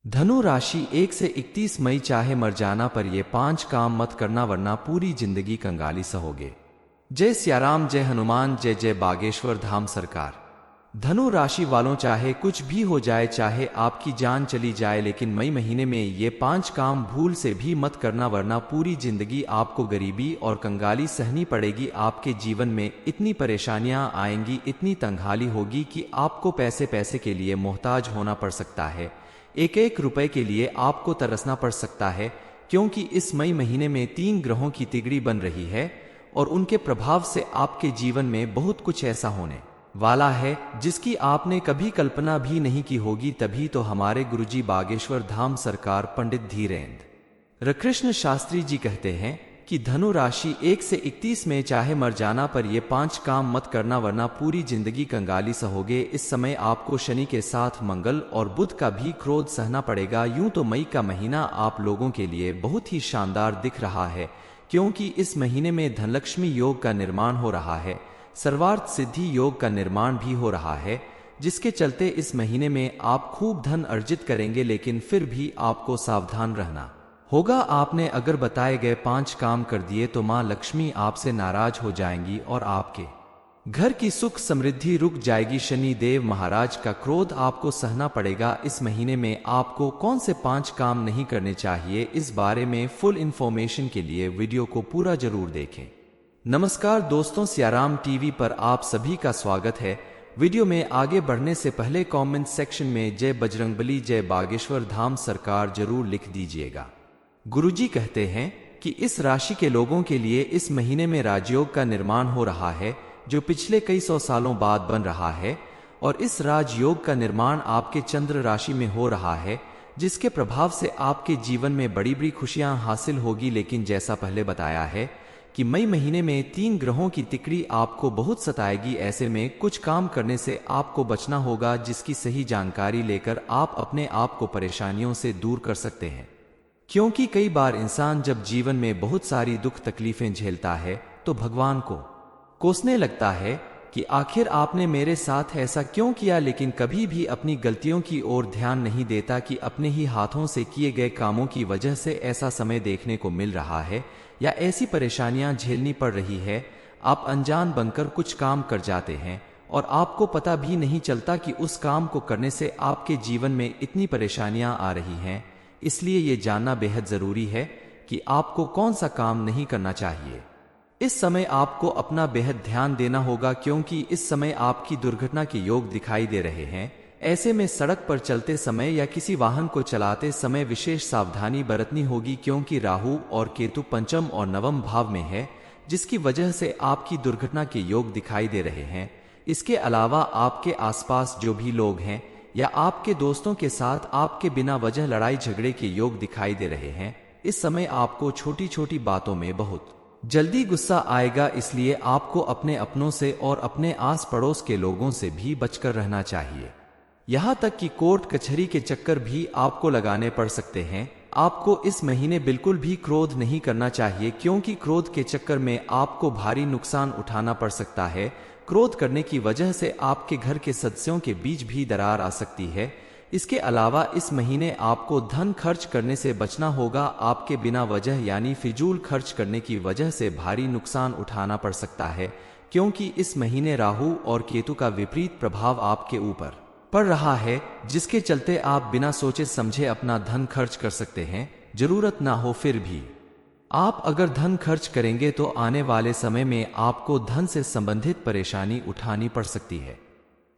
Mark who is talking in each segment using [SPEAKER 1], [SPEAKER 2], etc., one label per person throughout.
[SPEAKER 1] धनु राशि 1 से 31 मई चाहे मर जाना पर ये 5 काम मत करना वरना पूरी जिंदगी कंगाली सहोगे। जय सियाराम, जय हनुमान, जय जय बागेश्वर धाम सरकार। धनु राशि वालों, चाहे कुछ भी हो जाए, चाहे आपकी जान चली जाए, लेकिन मई महीने में ये 5 काम भूल से भी मत करना वरना पूरी जिंदगी आपको गरीबी और कंगाली सहनी पड़ेगी। आपके जीवन में इतनी परेशानियां आएंगी, इतनी तंगहाली होगी कि आपको पैसे पैसे के लिए मोहताज होना पड़ सकता है। एक एक रुपए के लिए आपको तरसना पड़ सकता है, क्योंकि इस मई महीने में 3 ग्रहों की तिगड़ी बन रही है और उनके प्रभाव से आपके जीवन में बहुत कुछ ऐसा होने वाला है जिसकी आपने कभी कल्पना भी नहीं की होगी। तभी तो हमारे गुरुजी बागेश्वर धाम सरकार पंडित धीरेन्द्र कृष्ण शास्त्री जी कहते हैं कि धनु राशि 1 से 31 में चाहे मर जाना पर ये 5 काम मत करना वरना पूरी जिंदगी कंगाली सहोगे। इस समय आपको शनि के साथ मंगल और बुध का भी क्रोध सहना पड़ेगा। यूं तो मई का महीना आप लोगों के लिए बहुत ही शानदार दिख रहा है, क्योंकि इस महीने में धनलक्ष्मी योग का निर्माण हो रहा है, सर्वार्थ सिद्धि योग का निर्माण भी हो रहा है, जिसके चलते इस महीने में आप खूब धन अर्जित करेंगे। लेकिन फिर भी आपको सावधान रहना होगा। आपने अगर बताए गए 5 काम कर दिए तो मां लक्ष्मी आपसे नाराज हो जाएंगी और आपके घर की सुख समृद्धि रुक जाएगी। शनि देव महाराज का क्रोध आपको सहना पड़ेगा। इस महीने में आपको कौन से 5 काम नहीं करने चाहिए, इस बारे में फुल इंफॉर्मेशन के लिए वीडियो को पूरा जरूर देखें। नमस्कार दोस्तों, सियाराम टीवी पर आप सभी का स्वागत है। वीडियो में आगे बढ़ने से पहले कमेंट सेक्शन में जय बजरंगबली, जय बागेश्वर धाम सरकार जरूर लिख दीजिएगा। गुरुजी कहते हैं कि इस राशि के लोगों के लिए इस महीने में राजयोग का निर्माण हो रहा है, जो पिछले कई 100 सालों बाद बन रहा है। और इस राजयोग का निर्माण आपके चंद्र राशि में हो रहा है, जिसके प्रभाव से आपके जीवन में बड़ी बड़ी खुशियां हासिल होगी। लेकिन जैसा पहले बताया है कि मई महीने में 3 ग्रहों की तिकड़ी आपको बहुत सताएगी। ऐसे में कुछ काम करने से आपको बचना होगा, जिसकी सही जानकारी लेकर आप अपने आप को परेशानियों से दूर कर सकते हैं। क्योंकि कई बार इंसान जब जीवन में बहुत सारी दुख तकलीफें झेलता है तो भगवान को कोसने लगता है कि आखिर आपने मेरे साथ ऐसा क्यों किया, लेकिन कभी भी अपनी गलतियों की ओर ध्यान नहीं देता कि अपने ही हाथों से किए गए कामों की वजह से ऐसा समय देखने को मिल रहा है या ऐसी परेशानियां झेलनी पड़ रही है। आप अनजान बनकर कुछ काम कर जाते हैं और आपको पता भी नहीं चलता कि उस काम को करने से आपके जीवन में इतनी परेशानियां आ रही हैं। इसलिए ये जानना बेहद जरूरी है कि आपको कौन सा काम नहीं करना चाहिए। इस समय आपको अपना बेहद ध्यान देना होगा, क्योंकि इस समय आपकी दुर्घटना के योग दिखाई दे रहे हैं। ऐसे में सड़क पर चलते समय या किसी वाहन को चलाते समय विशेष सावधानी बरतनी होगी, क्योंकि राहु और केतु पंचम और नवम भाव में है, जिसकी वजह से आपकी दुर्घटना के योग दिखाई दे रहे हैं। इसके अलावा आपके आसपास जो भी लोग हैं या आपके दोस्तों के साथ आपके बिना वजह लड़ाई झगड़े के योग दिखाई दे रहे हैं। इस समय आपको छोटी छोटी बातों में बहुत जल्दी गुस्सा आएगा, इसलिए आपको अपने अपनों से और अपने आस पड़ोस के लोगों से भी बचकर रहना चाहिए। यहाँ तक कि कोर्ट कचहरी के चक्कर भी आपको लगाने पड़ सकते हैं। आपको इस महीने बिल्कुल भी क्रोध नहीं करना चाहिए, क्योंकि क्रोध के चक्कर में आपको भारी नुकसान उठाना पड़ सकता है। क्रोध करने की वजह से आपके घर के सदस्यों के बीच भी दरार आ सकती है। इसके अलावा इस महीने आपको धन खर्च करने से बचना होगा। आपके बिना वजह यानी फिजूल खर्च करने की वजह से भारी नुकसान उठाना पड़ सकता है, क्योंकि इस महीने राहु और केतु का विपरीत प्रभाव आपके ऊपर पड़ रहा है, जिसके चलते आप बिना सोचे समझे अपना धन खर्च कर सकते हैं। जरूरत ना हो फिर भी आप अगर धन खर्च करेंगे तो आने वाले समय में आपको धन से संबंधित परेशानी उठानी पड़ सकती है।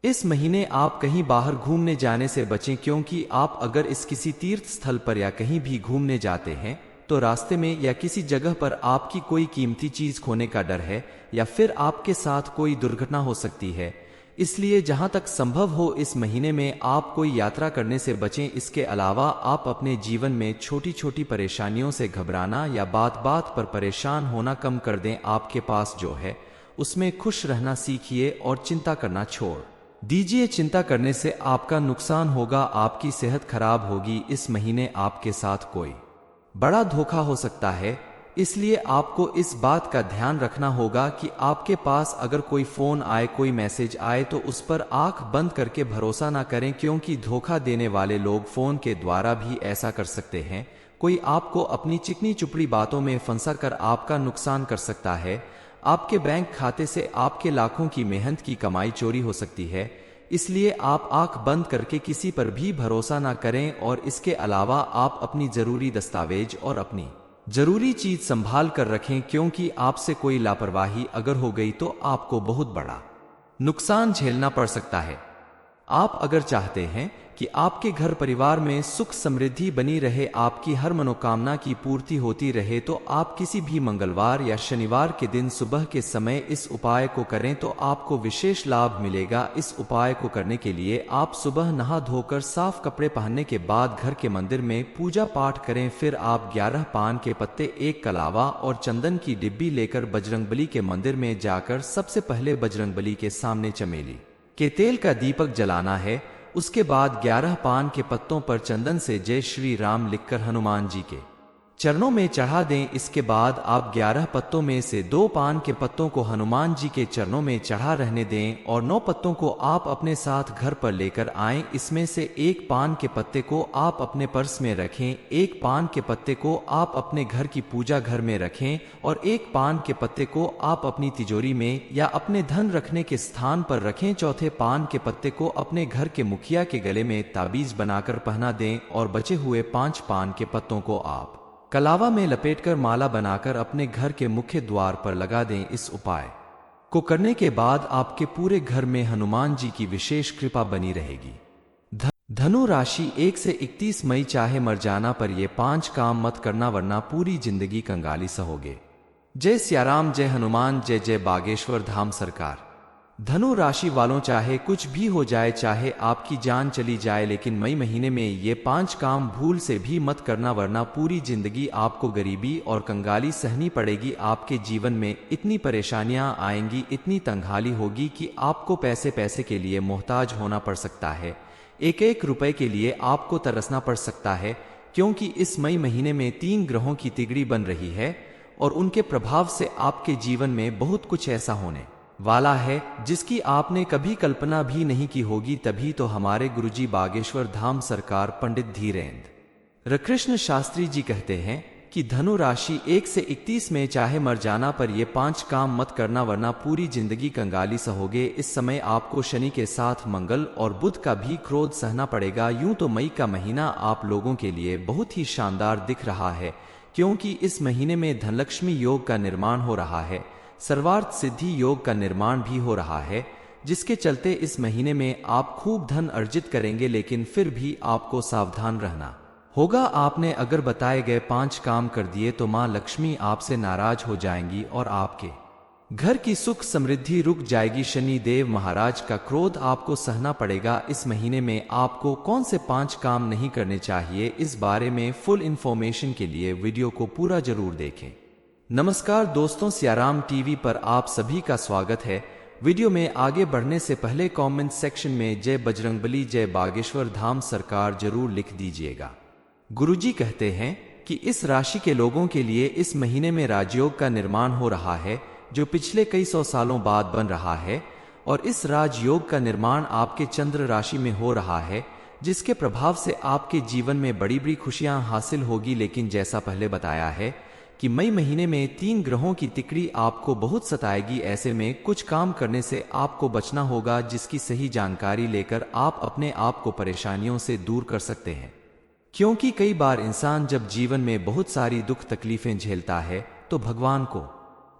[SPEAKER 1] इस महीने आप कहीं बाहर घूमने जाने से बचें, क्योंकि आप अगर इस किसी तीर्थ स्थल पर या कहीं भी घूमने जाते हैं तो रास्ते में या किसी जगह पर आपकी कोई कीमती चीज खोने का डर है या फिर आपके साथ कोई दुर्घटना हो सकती है। इसलिए जहां तक संभव हो इस महीने में आप कोई यात्रा करने से बचें। इसके अलावा आप अपने जीवन में छोटी छोटी परेशानियों से घबराना या बात बात पर परेशान होना कम कर दें। आपके पास जो है उसमें खुश रहना सीखिए और चिंता करना छोड़ दीजिए। चिंता करने से आपका नुकसान होगा, आपकी सेहत खराब होगी। इस महीने आपके साथ कोई बड़ा धोखा हो सकता है, इसलिए आपको इस बात का ध्यान रखना होगा कि आपके पास अगर कोई फोन आए, कोई मैसेज आए तो उस पर आंख बंद करके भरोसा ना करें, क्योंकि धोखा देने वाले लोग फोन के द्वारा भी ऐसा कर सकते हैं। कोई आपको अपनी चिकनी चुपड़ी बातों में फंसा कर आपका नुकसान कर सकता है। आपके बैंक खाते से आपके लाखों की मेहनत की कमाई चोरी हो सकती है। इसलिए आप आंख बंद करके किसी पर भी भरोसा ना करें, और इसके अलावा आप अपनी जरूरी दस्तावेज और अपनी जरूरी चीज संभाल कर रखें, क्योंकि आपसे कोई लापरवाही अगर हो गई तो आपको बहुत बड़ा नुकसान झेलना पड़ सकता है। आप अगर चाहते हैं कि आपके घर परिवार में सुख समृद्धि बनी रहे, आपकी हर मनोकामना की पूर्ति होती रहे, तो आप किसी भी मंगलवार या शनिवार के दिन सुबह के समय इस उपाय को करें तो आपको विशेष लाभ मिलेगा। इस उपाय को करने के लिए आप सुबह नहा धोकर साफ कपड़े पहनने के बाद घर के मंदिर में पूजा पाठ करें। फिर आप 11 पान के पत्ते, 1 कलावा और चंदन की डिब्बी लेकर बजरंगबली के मंदिर में जाकर सबसे पहले बजरंगबली के सामने चमेली के तेल का दीपक जलाना है। उसके बाद 11 पान के पत्तों पर चंदन से जय श्री राम लिखकर हनुमान जी के चरणों में चढ़ा दें। इसके बाद आप 11 पत्तों में से 2 पान के पत्तों को हनुमान जी के चरणों में चढ़ा रहने दें और 9 पत्तों को आप अपने साथ घर पर लेकर आएं। इसमें से 1 पान के पत्ते को आप अपने पर्स में रखें, 1 पान के पत्ते को आप अपने घर की पूजा घर में रखें और 1 पान के पत्ते को आप अपनी तिजोरी में या अपने धन रखने के स्थान पर रखें। चौथे पान के पत्ते को अपने घर के मुखिया के गले में ताबीज बनाकर पहना दें और बचे हुए 5 पान के पत्तों को आप कलावा में लपेटकर माला बनाकर अपने घर के मुख्य द्वार पर लगा दें। इस उपाय को करने के बाद आपके पूरे घर में हनुमान जी की विशेष कृपा बनी रहेगी। धनु राशि 1 से 31 मई, चाहे मर जाना पर ये 5 काम मत करना वरना पूरी जिंदगी कंगाली सहोगे। जय सियाराम, जय हनुमान, जय जय बागेश्वर धाम सरकार। धनु राशि वालों, चाहे कुछ भी हो जाए, चाहे आपकी जान चली जाए, लेकिन मई महीने में ये 5 काम भूल से भी मत करना वरना पूरी जिंदगी आपको गरीबी और कंगाली सहनी पड़ेगी। आपके जीवन में इतनी परेशानियां आएंगी, इतनी तंगहाली होगी कि आपको पैसे के लिए मोहताज होना पड़ सकता है। एक एक रुपए के लिए आपको तरसना पड़ सकता है, क्योंकि इस मई महीने में 3 ग्रहों की तिगड़ी बन रही है और उनके प्रभाव से आपके जीवन में बहुत कुछ ऐसा होने वाला है जिसकी आपने कभी कल्पना भी नहीं की होगी। तभी तो हमारे गुरुजी बागेश्वर धाम सरकार पंडित धीरेन्द्र कृष्ण शास्त्री जी कहते हैं कि धनु राशि 1 से 31 में चाहे मर जाना पर ये 5 काम मत करना वरना पूरी जिंदगी कंगाली सहोगे। इस समय आपको शनि के साथ मंगल और बुध का भी क्रोध सहना पड़ेगा। यूं तो मई का महीना आप लोगों के लिए बहुत ही शानदार दिख रहा है, क्योंकि इस महीने में धनलक्ष्मी योग का निर्माण हो रहा है, सर्वार्थ सिद्धि योग का निर्माण भी हो रहा है, जिसके चलते इस महीने में आप खूब धन अर्जित करेंगे। लेकिन फिर भी आपको सावधान रहना होगा। आपने अगर बताए गए 5 काम कर दिए तो मां लक्ष्मी आपसे नाराज हो जाएंगी और आपके घर की सुख समृद्धि रुक जाएगी। शनि देव महाराज का क्रोध आपको सहना पड़ेगा। इस महीने में आपको कौन से 5 काम नहीं करने चाहिए, इस बारे में फुल इंफॉर्मेशन के लिए वीडियो को पूरा जरूर देखें। नमस्कार दोस्तों, सियाराम टीवी पर आप सभी का स्वागत है। वीडियो में आगे बढ़ने से पहले कमेंट सेक्शन में जय बजरंगबली, जय बागेश्वर धाम सरकार जरूर लिख दीजिएगा। गुरुजी कहते हैं कि इस राशि के लोगों के लिए इस महीने में राजयोग का निर्माण हो रहा है, जो पिछले कई 100 सालों बाद बन रहा है, और इस राजयोग का निर्माण आपके चंद्र राशि में हो रहा है, जिसके प्रभाव से आपके जीवन में बड़ी बड़ी खुशियां हासिल होगी। लेकिन जैसा पहले बताया है कि मई महीने में 3 ग्रहों की तिकड़ी आपको बहुत सताएगी। ऐसे में कुछ काम करने से आपको बचना होगा, जिसकी सही जानकारी लेकर आप अपने आप को परेशानियों से दूर कर सकते हैं। क्योंकि कई बार इंसान जब जीवन में बहुत सारी दुख तकलीफें झेलता है तो भगवान को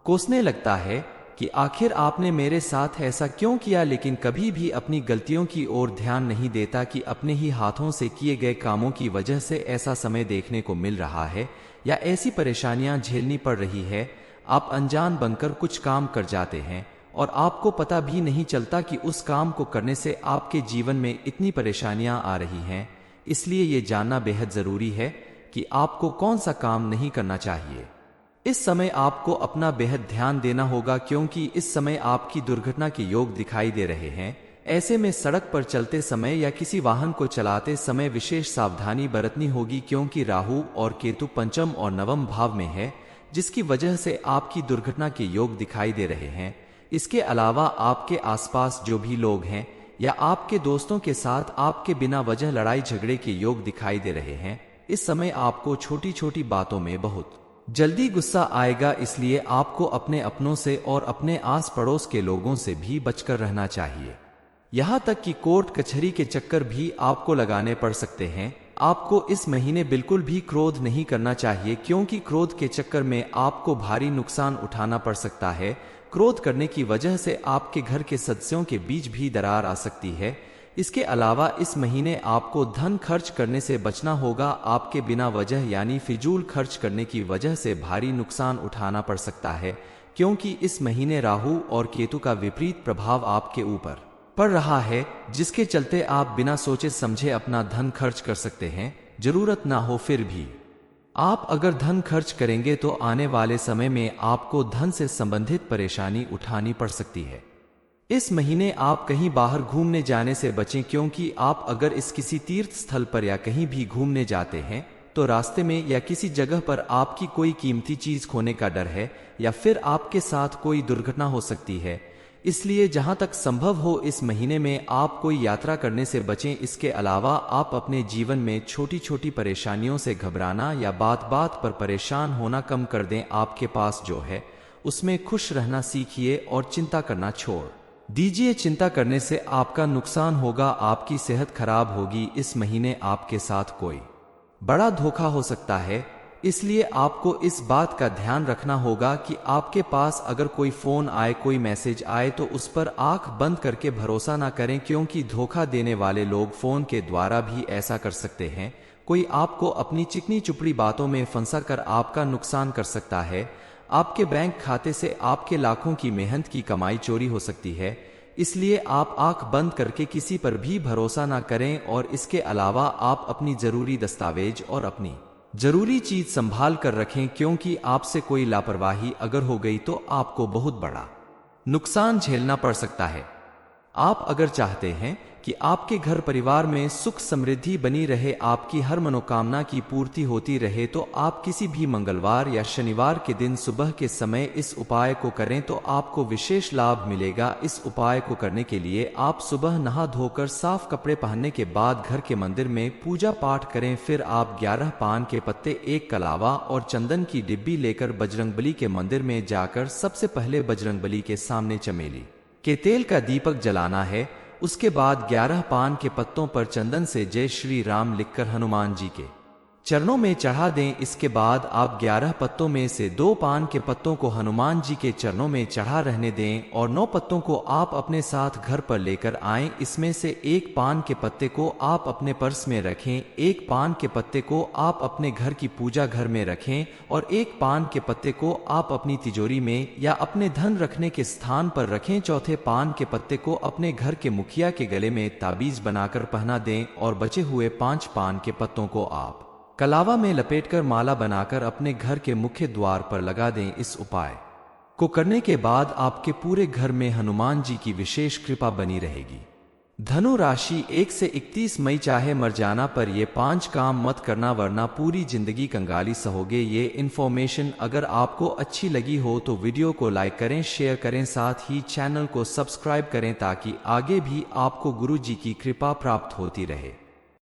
[SPEAKER 1] कोसने लगता है कि आखिर आपने मेरे साथ ऐसा क्यों किया, लेकिन कभी भी अपनी गलतियों की ओर ध्यान नहीं देता कि अपने ही हाथों से किए गए कामों की वजह से ऐसा समय देखने को मिल रहा है या ऐसी परेशानियां झेलनी पड़ रही है। आप अनजान बनकर कुछ काम कर जाते हैं और आपको पता भी नहीं चलता कि उस काम को करने से आपके जीवन में इतनी परेशानियां आ रही हैं। इसलिए ये जानना बेहद जरूरी है कि आपको कौन सा काम नहीं करना चाहिए। इस समय आपको अपना बेहद ध्यान देना होगा, क्योंकि इस समय आपकी दुर्घटना के योग दिखाई दे रहे हैं। ऐसे में सड़क पर चलते समय या किसी वाहन को चलाते समय विशेष सावधानी बरतनी होगी, क्योंकि राहु और केतु पंचम और नवम भाव में है, जिसकी वजह से आपकी दुर्घटना के योग दिखाई दे रहे हैं। इसके अलावा आपके आसपास जो भी लोग हैं या आपके दोस्तों के साथ आपके बिना वजह लड़ाई झगड़े के योग दिखाई दे रहे हैं। इस समय आपको छोटी छोटी बातों में बहुत जल्दी गुस्सा आएगा, इसलिए आपको अपने अपनों से और अपने आस पड़ोस के लोगों से भी बचकर रहना चाहिए। यहाँ तक कि कोर्ट कचहरी के चक्कर भी आपको लगाने पड़ सकते हैं। आपको इस महीने बिल्कुल भी क्रोध नहीं करना चाहिए, क्योंकि क्रोध के चक्कर में आपको भारी नुकसान उठाना पड़ सकता है। क्रोध करने की वजह से आपके घर के सदस्यों के बीच भी दरार आ सकती है। इसके अलावा इस महीने आपको धन खर्च करने से बचना होगा। आपके बिना वजह यानी फिजूल खर्च करने की वजह से भारी नुकसान उठाना पड़ सकता है, क्योंकि इस महीने राहु और केतु का विपरीत प्रभाव आपके ऊपर पड़ रहा है, जिसके चलते आप बिना सोचे समझे अपना धन खर्च कर सकते हैं, जरूरत ना हो फिर भी। आप अगर धन खर्च करेंगे तो आने वाले समय में आपको धन से संबंधित परेशानी उठानी पड़ सकती है। इस महीने आप कहीं बाहर घूमने जाने से बचें, क्योंकि आप अगर इस किसी तीर्थ स्थल पर या कहीं भी घूमने जाते हैं तो रास्ते में या किसी जगह पर आपकी कोई कीमती चीज खोने का डर है या फिर आपके साथ कोई दुर्घटना हो सकती है। इसलिए जहां तक संभव हो इस महीने में आप कोई यात्रा करने से बचें। इसके अलावा आप अपने जीवन में छोटी छोटी परेशानियों से घबराना या बात बात पर परेशान होना कम कर दें। आपके पास जो है उसमें खुश रहना सीखिए और चिंता करना छोड़ दीजिए। चिंता करने से आपका नुकसान होगा, आपकी सेहत खराब होगी। इस महीने आपके साथ कोई बड़ा धोखा हो सकता है, इसलिए आपको इस बात का ध्यान रखना होगा कि आपके पास अगर कोई फोन आए, कोई मैसेज आए तो उस पर आंख बंद करके भरोसा ना करें, क्योंकि धोखा देने वाले लोग फोन के द्वारा भी ऐसा कर सकते हैं। कोई आपको अपनी चिकनी चुपड़ी बातों में फंसा कर आपका नुकसान कर सकता है। आपके बैंक खाते से आपके लाखों की मेहनत की कमाई चोरी हो सकती है, इसलिए आप आंख बंद करके किसी पर भी भरोसा ना करें। और इसके अलावा आप अपनी जरूरी दस्तावेज और अपनी जरूरी चीज संभाल कर रखें, क्योंकि आपसे कोई लापरवाही अगर हो गई तो आपको बहुत बड़ा नुकसान झेलना पड़ सकता है। आप अगर चाहते हैं कि आपके घर परिवार में सुख समृद्धि बनी रहे, आपकी हर मनोकामना की पूर्ति होती रहे, तो आप किसी भी मंगलवार या शनिवार के दिन सुबह के समय इस उपाय को करें तो आपको विशेष लाभ मिलेगा। इस उपाय को करने के लिए आप सुबह नहा धोकर साफ कपड़े पहनने के बाद घर के मंदिर में पूजा पाठ करें। फिर आप 11 पान के पत्ते, 1 कलावा और चंदन की डिब्बी लेकर बजरंगबली के मंदिर में जाकर सबसे पहले बजरंगबली के सामने चमेली के तेल का दीपक जलाना है। उसके बाद 11 पान के पत्तों पर चंदन से जय श्री राम लिखकर हनुमान जी के चरणों में चढ़ा दें। इसके बाद आप 11 पत्तों में से 2 पान के पत्तों को हनुमान जी के चरणों में चढ़ा रहने दें और 9 पत्तों को आप अपने साथ घर पर लेकर आएं। इसमें से 1 पान के पत्ते को आप अपने पर्स में रखें, 1 पान के पत्ते को आप अपने घर की पूजा घर में रखें और 1 पान के पत्ते को आप अपनी तिजोरी में या अपने धन रखने के स्थान पर रखें। चौथे पान के पत्ते को अपने घर के मुखिया के गले में ताबीज बनाकर पहना दें और बचे हुए 5 पान के पत्तों को आप कलावा में लपेटकर माला बनाकर अपने घर के मुख्य द्वार पर लगा दें। इस उपाय को करने के बाद आपके पूरे घर में हनुमान जी की विशेष कृपा बनी रहेगी। धनु राशि 1 से 31 मई, चाहे मर जाना पर ये 5 काम मत करना वरना पूरी जिंदगी कंगाली सहोगे। ये इन्फॉर्मेशन अगर आपको अच्छी लगी हो तो वीडियो को लाइक करें, शेयर करें, साथ ही चैनल को सब्सक्राइब करें ताकि आगे भी आपको गुरु जी की कृपा प्राप्त होती रहे।